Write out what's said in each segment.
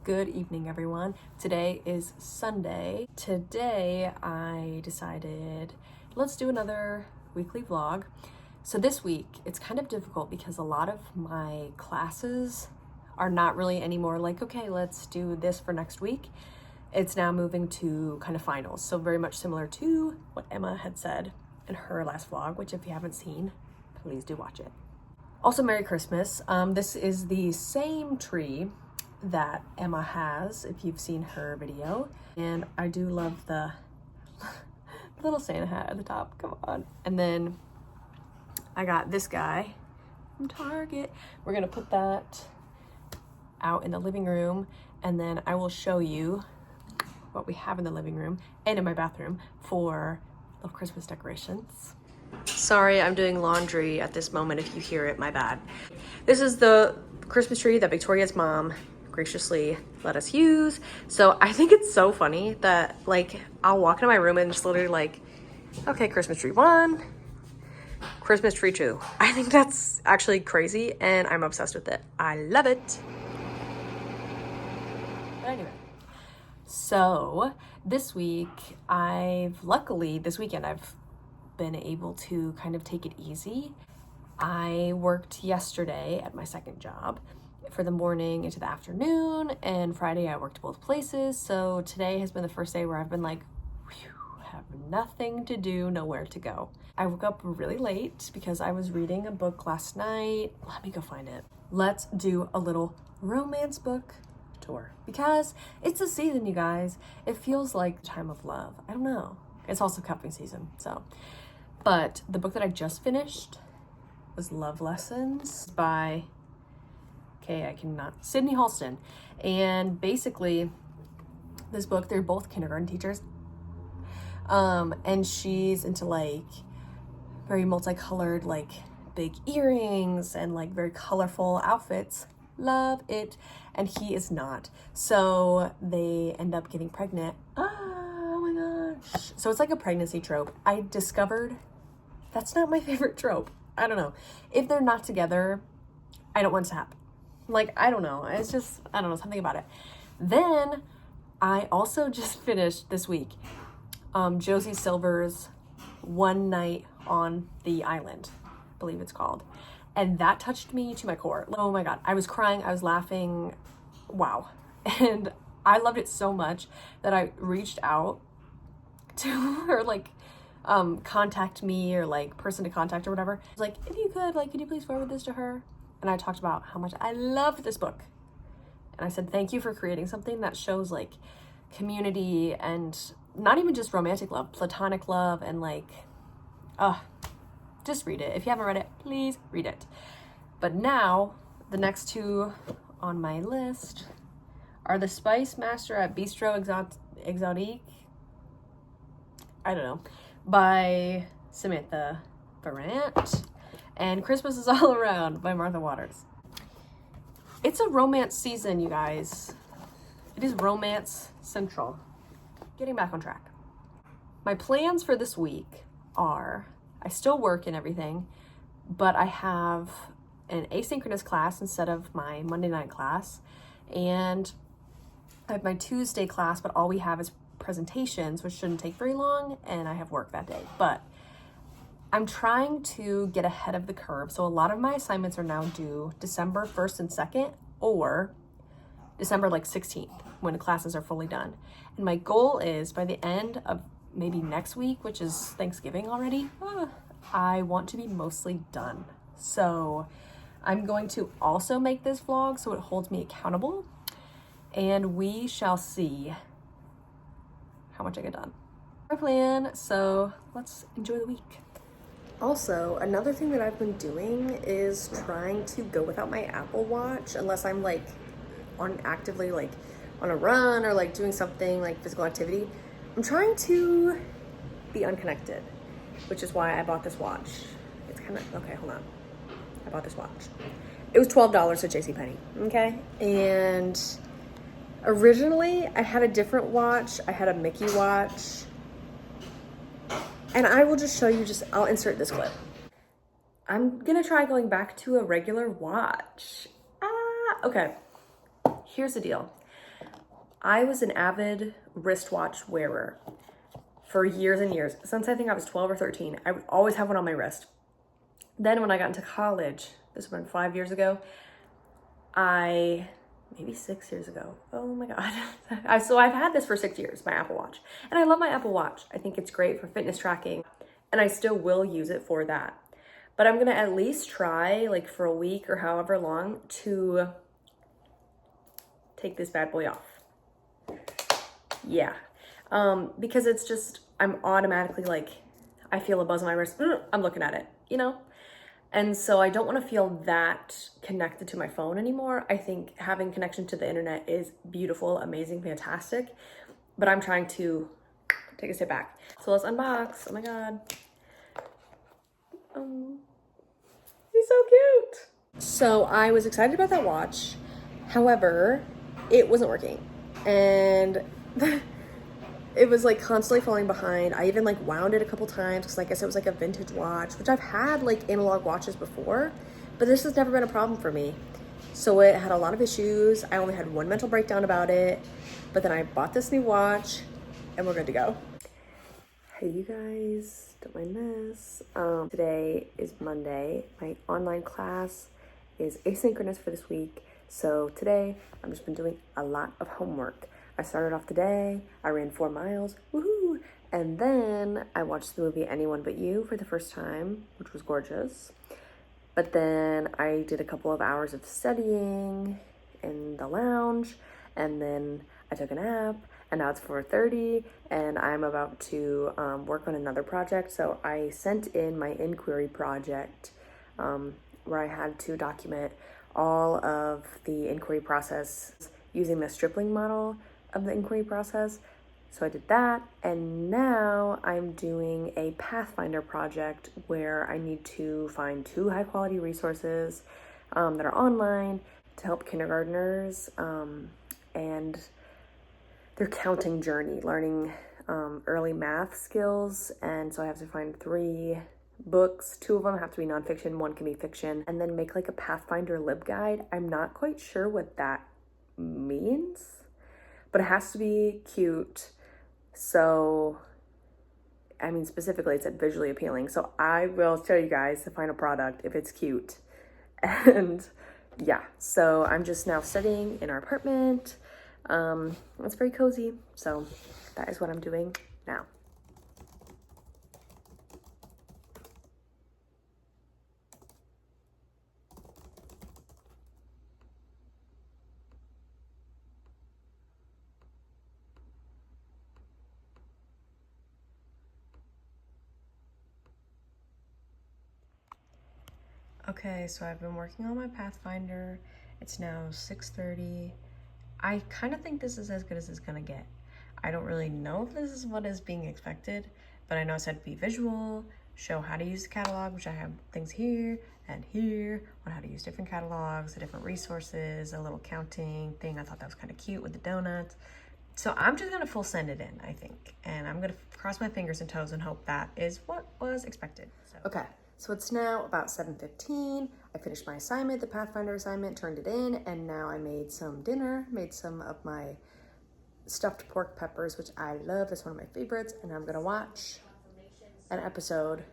Good evening, everyone. Today is Sunday. Today I decided let's do another weekly vlog. So this week it's kind of difficult because a lot of my classes are not really anymore like, okay, let's do this for next week. It's now moving to kind of finals. So very much similar to what Emma had said in her last vlog, which if you haven't seen, please do watch it. Also, Merry Christmas. This is the same tree that Emma has, if you've seen her video. And I do love the little Santa hat at the top, come on. And then I got this guy from Target. We're gonna put that out in the living room, and then I will show you what we have in the living room and in my bathroom for little Christmas decorations. Sorry, I'm doing laundry at this moment. If you hear it, my bad. This is the Christmas tree that Victoria's mom graciously let us use. So I think it's so funny that like I'll walk into my room and just literally like, okay, Christmas tree 1, Christmas tree 2. I think that's actually crazy and I'm obsessed with it. I love it. But anyway, so this week this weekend I've been able to kind of take it easy. I worked yesterday at my second job for the morning into the afternoon, and Friday I worked both places. So today has been the first day where I've been like, whew, have nothing to do, nowhere to go. I woke up really late because I was reading a book last night. Let me go find it. Let's do a little romance book tour because it's the season, you guys. It feels like the time of love. I don't know. It's also cupping season, so. But the book that I just finished was Love Lessons by Sydney Halston. And basically this book, they're both kindergarten teachers. And she's into like very multicolored, like big earrings and like very colorful outfits. Love it. And he is not. So they end up getting pregnant. Oh my gosh. So it's like a pregnancy trope. I discovered that's not my favorite trope. I don't know. If they're not together, I don't want it to happen. Like, I don't know. It's just, I don't know, something about it. Then I also just finished this week Josie Silver's One Night on the Island, I believe it's called. And that touched me to my core. Oh my God. I was crying. I was laughing. Wow. And I loved it so much that I reached out to her, like, contact me or like person to contact or whatever. I was like, if you could, like, could you please forward this to her? And I talked about how much I loved this book. And I said, thank you for creating something that shows like community and not even just romantic love, platonic love, and like, just read it. If you haven't read it, please read it. But now the next two on my list are The Spice Master at Bistro Exotique. I don't know. By Samantha Barrant, and Christmas is All Around by Martha Waters. It's a romance season, you guys. It is romance central. Getting back on track. My plans for this week are, I still work and everything, but I have an asynchronous class instead of my Monday night class, and I have my Tuesday class, but all we have is presentations, which shouldn't take very long, and I have work that day. But I'm trying to get ahead of the curve, so a lot of my assignments are now due December 1st and 2nd or December like 16th when the classes are fully done. And my goal is by the end of maybe next week, which is Thanksgiving already, I want to be mostly done. So I'm going to also make this vlog so it holds me accountable, and we shall see how much I get done. My plan, so let's enjoy the week. Also, another thing that I've been doing is trying to go without my Apple Watch unless I'm like actively like on a run or like doing something like physical activity. I'm trying to be unconnected, which is why I bought this watch. It's kind of, okay, hold on. I bought this watch. It was $12 at JCPenney, okay? And originally I had a different watch. I had a Mickey watch. And I will just show you, I'll insert this clip. I'm gonna try going back to a regular watch. Okay, here's the deal. I was an avid wristwatch wearer for years and years. Since I think I was 12 or 13, I would always have one on my wrist. Then when I got into college, this was 5 years ago, maybe 6 years ago. Oh my God. So I've had this for 6 years, my Apple Watch. And I love my Apple Watch. I think it's great for fitness tracking, and I still will use it for that. But I'm gonna at least try, like for a week or however long, to take this bad boy off. Yeah. Because it's just, I'm automatically like, I feel a buzz on my wrist, I'm looking at it, you know? And so I don't want to feel that connected to my phone anymore. I think having connection to the internet is beautiful, amazing, fantastic, but I'm trying to take a step back. So let's unbox. Oh my God. He's so cute. So I was excited about that watch. However, it wasn't working. And it was like constantly falling behind. I even like wound it a couple times because I guess it was like a vintage watch, which I've had like analog watches before, but this has never been a problem for me. So it had a lot of issues. I only had one mental breakdown about it, but then I bought this new watch and we're good to go. Hey you guys, don't mind this. Today is Monday. My online class is asynchronous for this week. So today I've just been doing a lot of homework. I started off the day, I ran 4 miles, woohoo! And then I watched the movie Anyone But You for the first time, which was gorgeous. But then I did a couple of hours of studying in the lounge, and then I took a nap, and now it's 4:30, and I'm about to work on another project. So I sent in my inquiry project, where I had to document all of the inquiry process using the Stripling model of the inquiry process. So I did that, and now I'm doing a Pathfinder project where I need to find 2 high quality resources that are online to help kindergartners and their counting journey, learning early math skills. And so I have to find 3 books. 2 of them have to be nonfiction, 1 can be fiction, and then make like a Pathfinder LibGuide. I'm not quite sure what that means, but it has to be cute. So, I mean, specifically it said visually appealing. So I will show you guys the final product if it's cute. And yeah, so I'm just now studying in our apartment. It's very cozy. So that is what I'm doing now. Okay, so I've been working on my Pathfinder. It's now 6:30. I kind of think this is as good as it's gonna get. I don't really know if this is what is being expected, but I know it said be visual, show how to use the catalog, which I have things here and here on how to use different catalogs, the different resources, a little counting thing. I thought that was kind of cute with the donuts. So I'm just gonna full send it in, I think. And I'm gonna cross my fingers and toes and hope that is what was expected. So. Okay, so it's now about 7:15. I finished my assignment, the Pathfinder assignment, turned it in, and now I made some dinner, made some of my stuffed pork peppers, which I love. It's one of my favorites, and I'm gonna watch an episode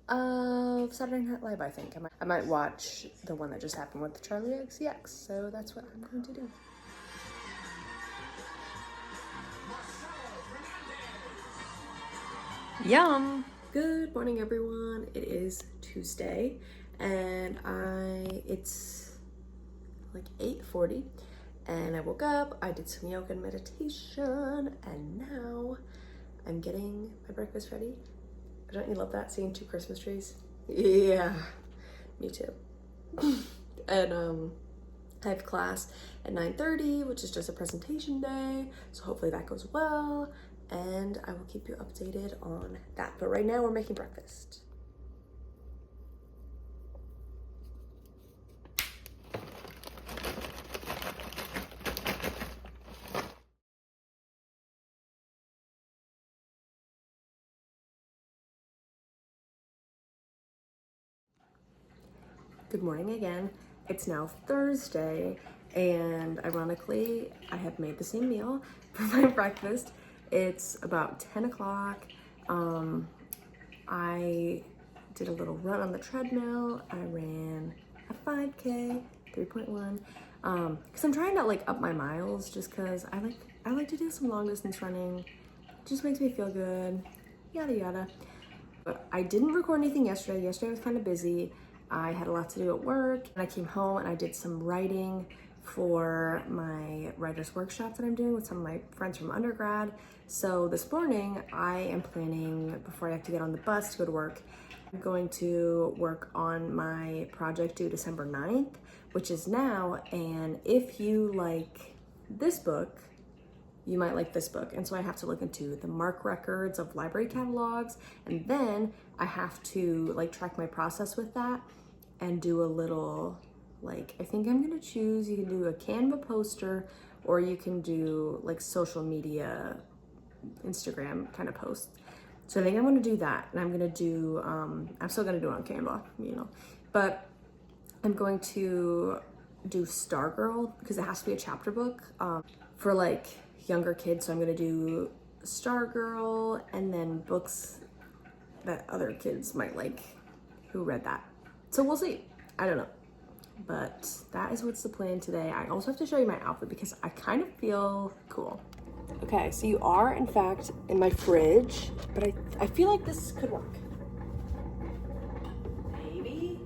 of Saturday Night Live, I think. I might watch the one that just happened with Charlie XCX, so that's what I'm going to do. Yum! Good morning, everyone. It is Tuesday, and it's like 8:40, and I woke up, I did some yoga and meditation, and now I'm getting my breakfast ready. Don't you love that, seeing 2 Christmas trees? Yeah, me too. And I have class at 9:30, which is just a presentation day, so hopefully that goes well, and I will keep you updated on that. But right now we're making breakfast. Good morning again. It's now Thursday, And ironically, I have made the same meal for my breakfast. It's about 10 o'clock. I did a little run on the treadmill. I ran a 5K, 3.1. Because I'm trying to like up my miles just because I like to do some long distance running. It just makes me feel good, yada yada. But I didn't record anything yesterday. Yesterday I was kind of busy. I had a lot to do at work, and I came home and I did some writing for my writer's workshop that I'm doing with some of my friends from undergrad. So this morning I am planning, before I have to get on the bus to go to work, I'm going to work on my project due December 9th, which is now, and if you like this book, you might like this book. And so I have to look into the MARC records of library catalogs, and then I have to like track my process with that and do a little, like, I think I'm gonna choose, you can do a Canva poster or you can do like social media, Instagram kind of post. So I think I'm gonna do that, and I'm gonna do, I'm still gonna do it on Canva, you know, but I'm going to do Stargirl because it has to be a chapter book for like younger kids. So I'm gonna do Stargirl and then books that other kids might like who read that. So we'll see. I don't know. But that is what's the plan today. I also have to show you my outfit because I kind of feel cool. Okay, so you are in fact in my fridge, but I feel like this could work. Maybe.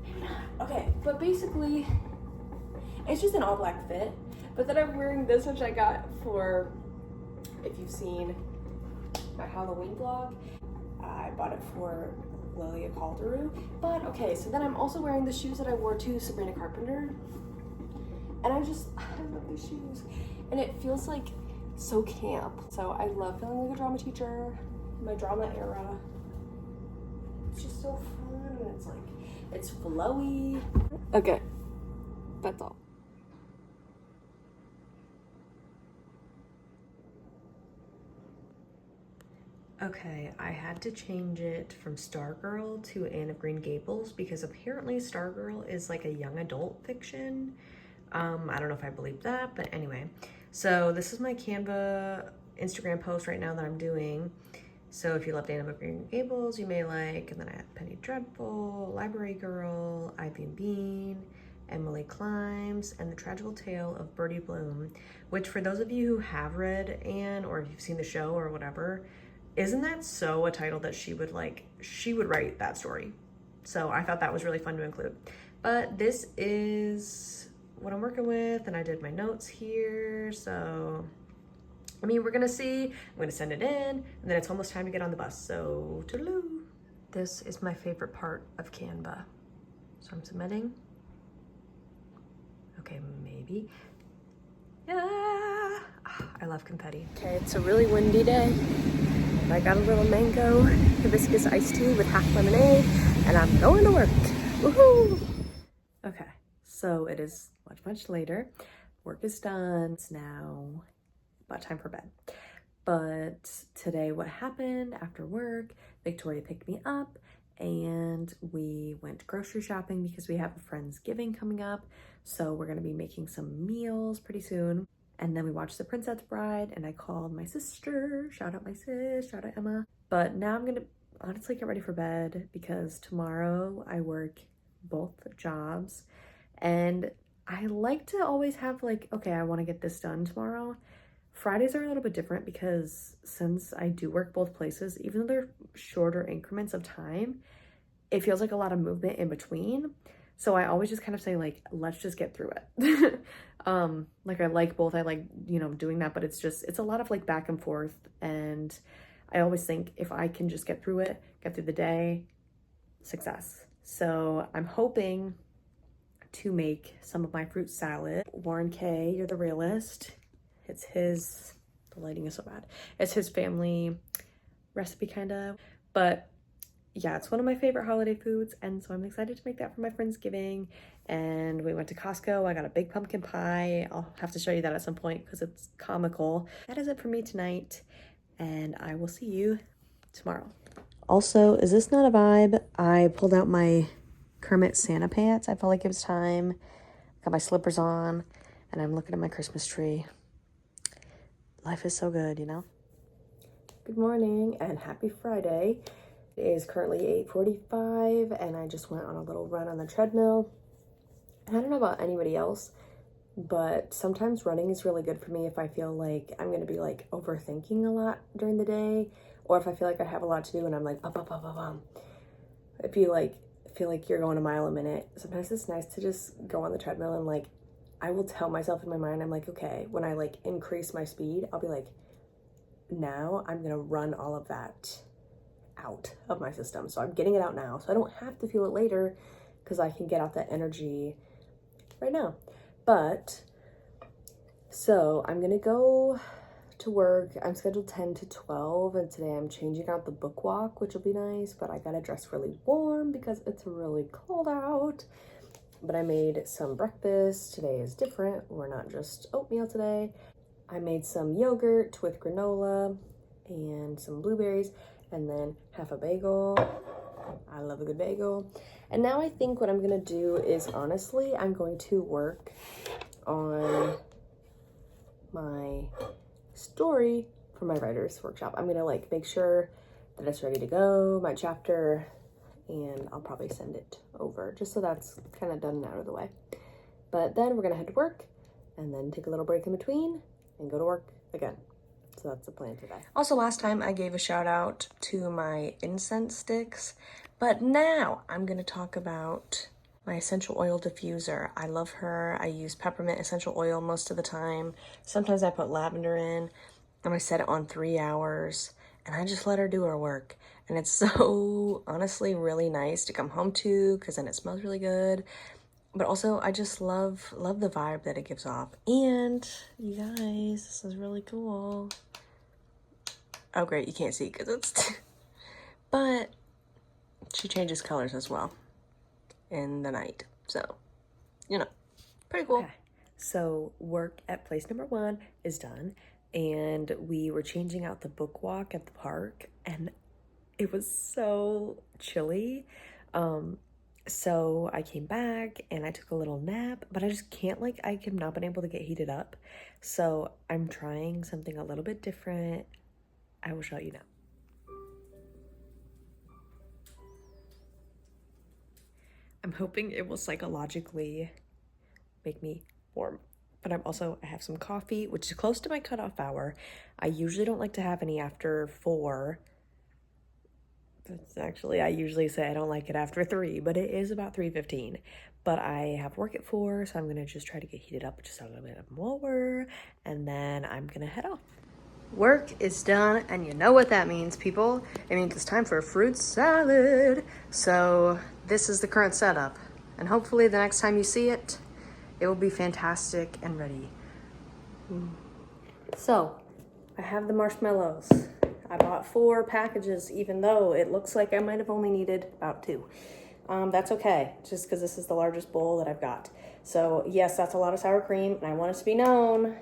Maybe not. Okay, but basically it's just an all black fit. But then I'm wearing this, which I got for, if you've seen my Halloween vlog, I bought it for Lilia Calderu. But okay, so then I'm also wearing the shoes that I wore to Sabrina Carpenter. And I love these shoes. And it feels like so camp. So I love feeling like a drama teacher, my drama era. It's just so fun, and it's like, it's flowy. Okay, that's all. Okay, I had to change it from Stargirl to Anne of Green Gables because apparently Stargirl is like a young adult fiction. I don't know if I believe that, but anyway. So this is my Canva Instagram post right now that I'm doing. So if you loved Anne of Green Gables, you may like, and then I have Penny Dreadful, Library Girl, Ivy and Bean, Emily Climbs, and The Tragical Tale of Birdie Bloom, which for those of you who have read Anne, or if you've seen the show or whatever, isn't that so a title that she would write that story? So I thought that was really fun to include. But this is what I'm working with, and I did my notes here. So, I mean, we're gonna see. I'm gonna send it in, and then it's almost time to get on the bus. So, toodaloo. This is my favorite part of Canva. So I'm submitting. Okay, maybe. Yeah, I love confetti. Okay, it's a really windy day. I got a little mango hibiscus iced tea with half lemonade, and I'm going to work. Woohoo! Okay, so it is much later. Work is done. It's now about time for bed. But today, what happened after work, Victoria picked me up and we went grocery shopping because we have a Friendsgiving coming up. So we're gonna be making some meals pretty soon. And then we watched The Princess Bride, and I called my sister. Shout out my sis, shout out Emma. But now I'm gonna honestly get ready for bed because tomorrow I work both jobs. And I like to always have like, okay, I wanna get this done tomorrow. Fridays are a little bit different because since I do work both places, even though they're shorter increments of time, it feels like a lot of movement in between. So I always just kind of say like, let's just get through it. Like I like both. I like, you know, doing that, but it's a lot of like back and forth. And I always think if I can just get through it, get through the day, success. So I'm hoping to make some of my fruit salad. Warren K, you're the realist. It's his, the lighting is so bad. It's his family recipe kind of, but yeah, it's one of my favorite holiday foods, and so I'm excited to make that for my Friendsgiving. And we went to Costco. I got a big pumpkin pie. I'll have to show you that at some point because it's comical. That is it for me tonight, and I will see you tomorrow. Also, is this not a vibe? I pulled out my Kermit Santa pants. I felt like it was time Got my slippers on, and I'm looking at my Christmas tree. Life is so good, you know? Good morning and happy Friday. It is currently 8:45 and I just went on a little run on the treadmill. And I don't know about anybody else, but sometimes running is really good for me if I feel like I'm gonna be like overthinking a lot during the day, or if I feel like I have a lot to do and I'm like, bum, bum, bum, bum, bum. If you like feel like you're going a mile a minute, sometimes it's nice to just go on the treadmill and like, I will tell myself in my mind, I'm like, okay, when I like increase my speed, I'll be like, now I'm gonna run all of that out of my system. So I'm getting it out now, so I don't have to feel it later because I can get out that energy right now. But so I'm gonna go to work. I'm scheduled 10 to 12 and today I'm changing out the book walk, which will be nice, but I gotta dress really warm because it's really cold out. But I made some breakfast. Today is different. We're not just oatmeal today. I made some yogurt with granola and some blueberries and then half a bagel. I love a good bagel. And now I think what I'm gonna do is, honestly, I'm going to work on my story for my writer's workshop. I'm gonna like make sure that it's ready to go, my chapter, and I'll probably send it over just so that's kind of done and out of the way. But then we're gonna head to work and then take a little break in between and go to work again. So that's the plan today. Also, last time I gave a shout out to my incense sticks, but now I'm gonna talk about my essential oil diffuser. I love her. I use peppermint essential oil most of the time. Sometimes I put lavender in and I set it on 3 hours and I just let her do her work. And it's so honestly really nice to come home to because then it smells really good. But also I just love the vibe that it gives off. And you guys, this is really cool. Oh great, you can't see because it's but she changes colors as well in the night. So, you know, pretty cool. Okay. So work at place number 1 is done and we were changing out the book walk at the park and it was so chilly. So I came back and I took a little nap, but I just can't like, I have not been able to get heated up. So I'm trying something a little bit different. I will show you now. I'm hoping it will psychologically make me warm. But I have some coffee, which is close to my cutoff hour. I usually don't like to have any after 4. I usually say I don't like it after 3, but it is about 3:15. But I have work at 4, so I'm gonna just try to get heated up just a little bit more, and then I'm gonna head off. Work is done, and you know what that means, people. It means it's time for a fruit salad. So this is the current setup, and hopefully the next time you see it, it will be fantastic and ready. So I have the marshmallows. I bought 4 packages, even though it looks like I might have only needed about 2. That's okay, just because this is the largest bowl that I've got. So yes, that's a lot of sour cream, and I want it to be known,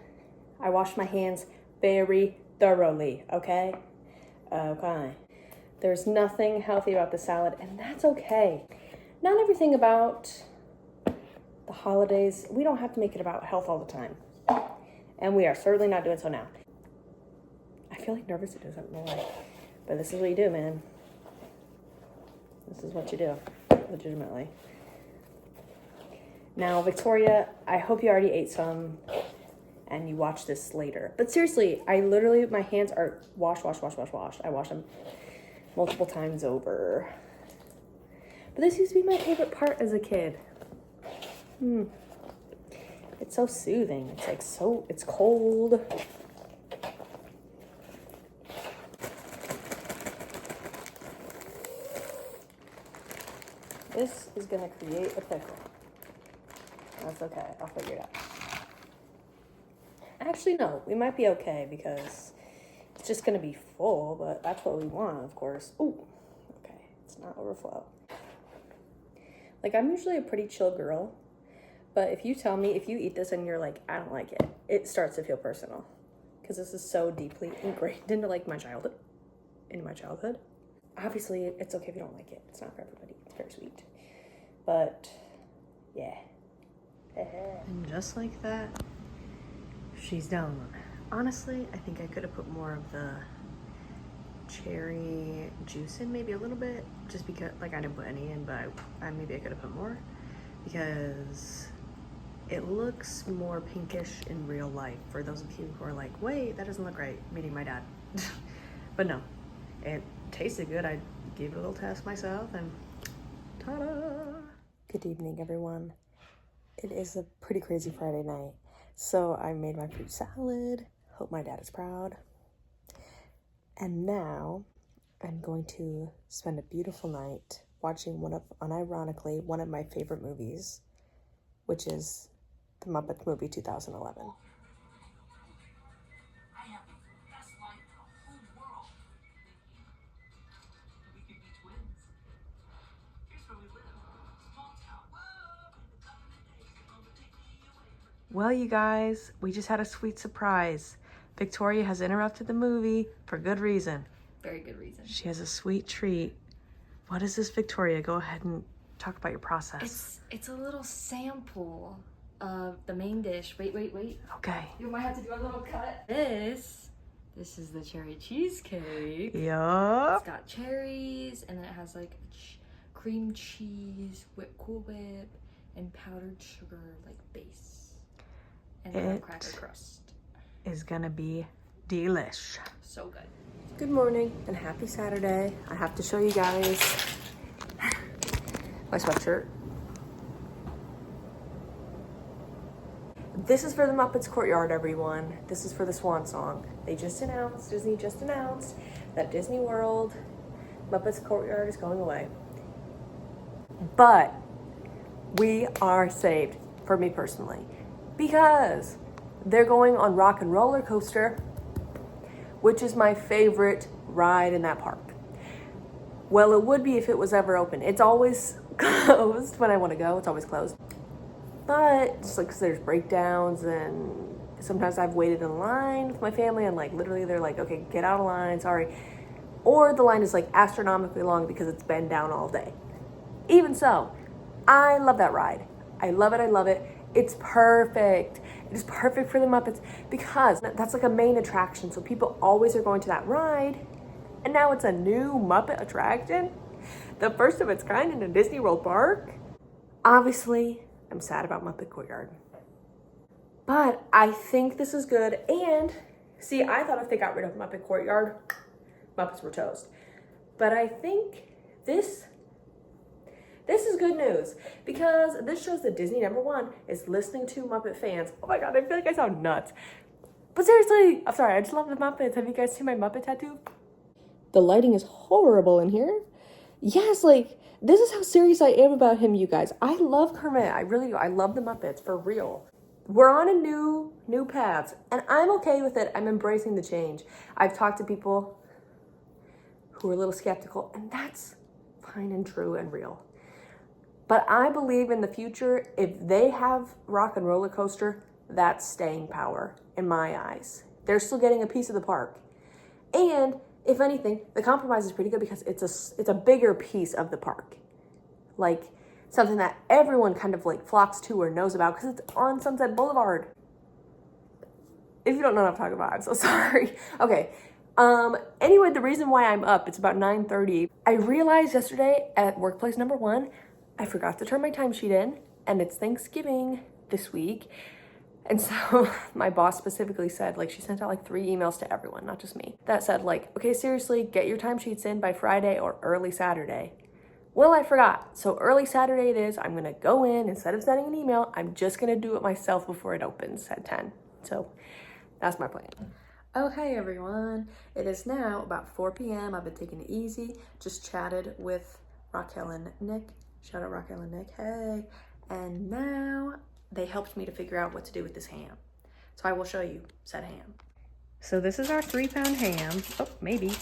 I washed my hands very thoroughly, okay? Okay. There's nothing healthy about the salad, and that's okay. Not everything about the holidays, we don't have to make it about health all the time. And we are certainly not doing so now. I feel like nervous to do something like, but this is what you do, man. This is what you do, legitimately. Now, Victoria, I hope you already ate some and you watch this later. But seriously, my hands are wash. I wash them multiple times over. But this used to be my favorite part as a kid. It's so soothing. It's like it's cold. This is gonna create a pickle. That's okay, I'll figure it out. Actually, no, we might be okay because it's just gonna be full, but that's what we want, of course. Ooh, okay, it's not overflow. Like, I'm usually a pretty chill girl, but if you eat this and you're like, I don't like it, it starts to feel personal because this is so deeply ingrained into like my childhood. Obviously, it's okay if you don't like it. It's not for everybody. It's very sweet. But, yeah. And just like that, she's done. Honestly, I think I could have put more of the cherry juice in, maybe a little bit, just because, like, I didn't put any in, but maybe I could have put more, because it looks more pinkish in real life, for those of you who are like, wait, that doesn't look right, meaning my dad. But no, it tasted good. I gave it a little test myself, and ta-da! Good evening, everyone. It is a pretty crazy Friday night, so I made my fruit salad. Hope my dad is proud. And now I'm going to spend a beautiful night watching unironically, one of my favorite movies, which is the Muppets movie 2011. Well, you guys, we just had a sweet surprise. Victoria has interrupted the movie for good reason. Very good reason. She has a sweet treat. What is this, Victoria? Go ahead and talk about your process. It's a little sample of the main dish. Wait. Okay. You might have to do a little cut. This is the cherry cheesecake. Yeah. It's got cherries, and then it has like cream cheese, Cool Whip, and powdered sugar like base. And then a cracker crust. Is gonna be delish. So good. Good morning and happy Saturday. I have to show you guys my sweatshirt. This is for the Muppets Courtyard, everyone. This is for the Swan Song. Disney just announced that Disney World Muppets Courtyard is going away. But we are saved, for me personally, because they're going on Rock and Roller Coaster, which is my favorite ride in that park. Well, it would be if it was ever open. It's always closed when I want to go. It's always closed. But just like, 'cause there's breakdowns, and sometimes I've waited in line with my family, and like literally they're like, okay, get out of line, sorry. Or the line is like astronomically long because it's been down all day. Even so, I love that ride. I love it. It's perfect. It is perfect for the Muppets because that's like a main attraction. So people always are going to that ride. And now it's a new Muppet attraction. The first of its kind in a Disney World park. Obviously, I'm sad about Muppet Courtyard. But I think this is good. And see, I thought if they got rid of Muppet Courtyard, Muppets were toast. But I think this is good news, because this shows that Disney, number one, is listening to Muppet fans. Oh my God, I feel like I sound nuts. But seriously, I'm sorry, I just love the Muppets. Have you guys seen my Muppet tattoo? The lighting is horrible in here. Yes, like, this is how serious I am about him, you guys. I love Kermit, I really do. I love the Muppets, for real. We're on a new paths, and I'm okay with it. I'm embracing the change. I've talked to people who are a little skeptical, and that's fine and true and real. But I believe in the future, if they have Rock and Roller Coaster, that's staying power in my eyes. They're still getting a piece of the park. And if anything, the compromise is pretty good because it's a bigger piece of the park. Like something that everyone kind of like flocks to or knows about because it's on Sunset Boulevard. If you don't know what I'm talking about, I'm so sorry. Okay. Anyway, the reason why I'm up, it's about 9:30. I realized yesterday at workplace number 1, I forgot to turn my timesheet in, and it's Thanksgiving this week. And so my boss specifically said, like, she sent out like 3 emails to everyone, not just me, that said like, okay, seriously, get your timesheets in by Friday or early Saturday. Well, I forgot. So early Saturday it is. I'm going to go in, instead of sending an email, I'm just going to do it myself before it opens at 10. So that's my plan. Okay, everyone. It is now about 4 p.m. I've been taking it easy. Just chatted with Raquel and Nick. Shout out Raquel and Nick, hey. And now they helped me to figure out what to do with this ham. So I will show you said ham. So this is our 3-pound ham. Oh, maybe.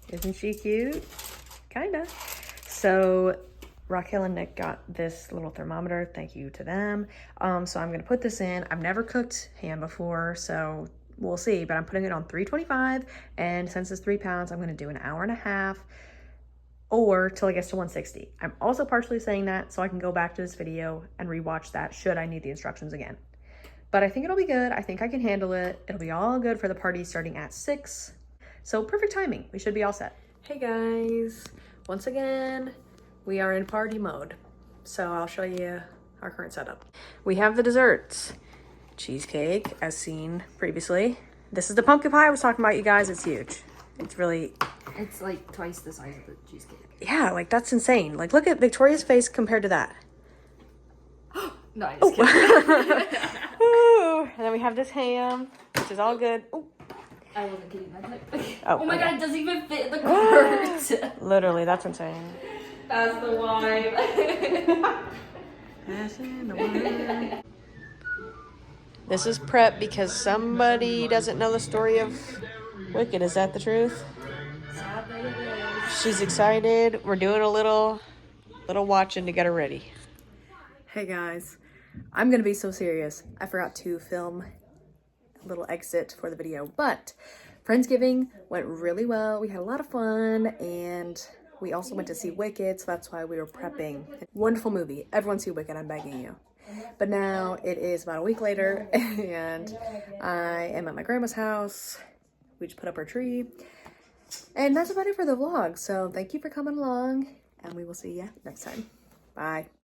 Isn't she cute? Kinda. So Raquel and Nick got this little thermometer. Thank you to them. So I'm gonna put this in. I've never cooked ham before, so we'll see, but I'm putting it on 325. And since it's 3 pounds, I'm gonna do an hour and a half. or till it gets to 160. I'm also partially saying that so I can go back to this video and rewatch that should I need the instructions again. But I think it'll be good. I think I can handle it. It'll be all good for the party starting at 6. So perfect timing. We should be all set. Hey guys, once again, we are in party mode. So I'll show you our current setup. We have the desserts. Cheesecake, as seen previously. This is the pumpkin pie I was talking about, you guys. It's huge. It's really... It's like twice the size of the cheesecake. Yeah, like that's insane. Like look at Victoria's face compared to that. No, I'm just kidding. Ooh. And then we have this ham, which is all good. Ooh. I wasn't kidding. That's like, Oh, oh my okay. god, it doesn't even fit in the cart. Literally, that's insane. That's the wine. This is prep because somebody doesn't know the story of Wicked. Is that the truth? Sadly, it is. She's excited. We're doing a little watching to get her ready. Hey guys, I'm gonna be so serious. I forgot to film a little exit for the video, but Friendsgiving went really well. We had a lot of fun, and we also went to see Wicked, so that's why we were prepping. Wonderful movie. Everyone see Wicked, I'm begging you. But now it is about a week later, and I am at my grandma's house. We just put up our tree. And that's about it for the vlog. So thank you for coming along, and we will see you next time. Bye.